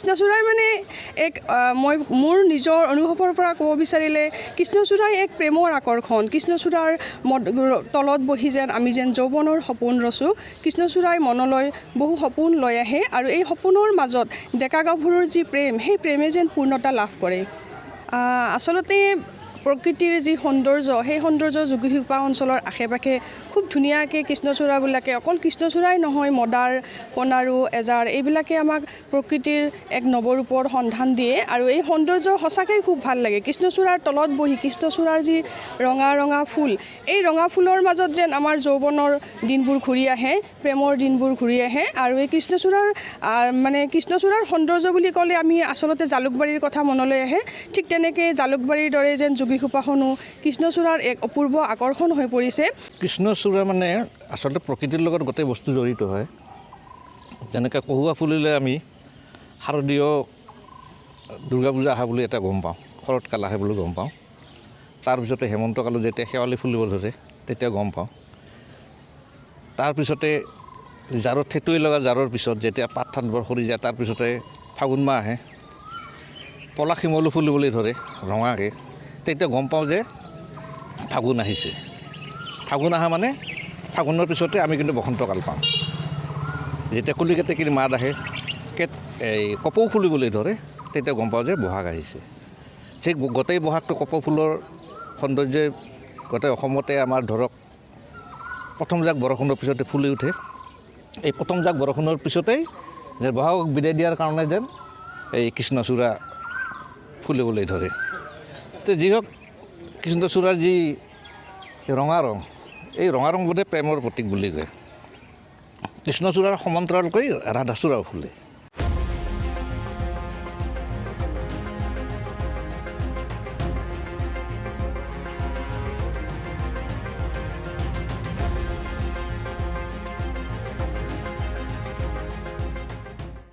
কৃষ্ণচূড়াই মানে এক মই মোৰ নিজৰ অনুভৱৰ পৰা ক'ব বিচাৰিলে কৃষ্ণচূড়াই এক প্ৰেমৰ আকৰ্ষণ। কৃষ্ণচূড়াৰ তলত বহি যেন আমি যেন যৌৱনৰ সপোন ৰচোঁ। কৃষ্ণচূড়াই মনলৈ বহু সপোন লৈ আহে আৰু এই সপোনৰ মাজত ডেকা গাভৰুৰ যি প্ৰেম, সেই প্ৰেমে যেন পূৰ্ণতা লাভ কৰে। আচলতে প্ৰকৃতিৰ যি সৌন্দৰ্য, সেই সৌন্দৰ্য যোগীঘোপা অঞ্চলৰ আশে পাশে খুব ধুনীয়াকৈ কৃষ্ণচূড়াবিলাকে, অকল কৃষ্ণচূড়াই নহয়, মদাৰ, কণাৰু, এজাৰ এইবিলাকে আমাক প্ৰকৃতিৰ এক নৱৰূপৰ সন্ধান দিয়ে আৰু এই সৌন্দৰ্য সঁচাকৈ খুব ভাল লাগে। কৃষ্ণচূড়াৰ তলত বহি কৃষ্ণচূড়াৰ যি ৰঙা ৰঙা ফুল, এই ৰঙা ফুলৰ মাজত যেন আমাৰ যৌৱনৰ দিনবোৰ ঘূৰি আহে, প্ৰেমৰ দিনবোৰ ঘূৰি আহে। আৰু এই কৃষ্ণচূড়াৰ সৌন্দৰ্য বুলি ক'লে আমি আচলতে জালুকবাৰীৰ কথা মনলৈ আহে। ঠিক তেনেকৈ জালুকবাৰীৰ দৰে যেন যোগীঘোপাখনো কৃষ্ণচূড়াৰ এক অপূৰ্ব আকৰ্ষণ হৈ পৰিছে। কৃষ্ণচূড়া মানে আচলতে প্ৰকৃতিৰ লগত গোটেই বস্তু জড়িত হয়। যেনেকৈ কহুৱা ফুলিলে আমি শাৰদীয় দুৰ্গা পূজা আহা বুলি এটা গম পাওঁ, শৰৎকাল আহে বুলি গম পাওঁ। তাৰপিছতে হেমন্ত কালত যেতিয়া শেৱালি ফুলিব ধৰে তেতিয়া গম পাওঁ। তাৰপিছতে জাৰত থেতুই লগা জাৰৰ পিছত যেতিয়া পাত ঠাতবোৰ সৰি যায়, তাৰপিছতে ফাগুন মাহ আহে, পলাশ শিমলু ফুলিবলৈ ধৰে ৰঙাকৈ, তেতিয়া গম পাওঁ যে ফাগুন আহিছে। ফাগুন অহা মানে ফাগুনৰ পিছতে আমি কিন্তু বসন্তকাল পাওঁ। যেতিয়া কুলি কেতেকীৰ মাত আহে, কপৌ ফুলিবলৈ ধৰে, তেতিয়া গম পাওঁ যে বহাগ আহিছে। সেই গোটেই বহাগটো কপৌ ফুলৰ সৌন্দৰ্যই গোটেই অসমতে আমাৰ ধৰক প্ৰথম জাক বৰষুণৰ পিছতে ফুলি উঠে। এই প্ৰথম জাক বৰষুণৰ পিছতেই যে বহাগক বিদায় দিয়াৰ কাৰণে যেন এই কৃষ্ণচূড়া ফুলিবলৈ ধৰে। তো যি হওক, কৃষ্ণচূড়াৰ যি ৰঙা ৰং, এই ৰঙা ৰং বোধে প্ৰেমৰ প্ৰতীক বুলি কয়। কৃষ্ণচূড়াৰ সমান্তৰালকৈ ৰাধাচূড়াও ফুলে।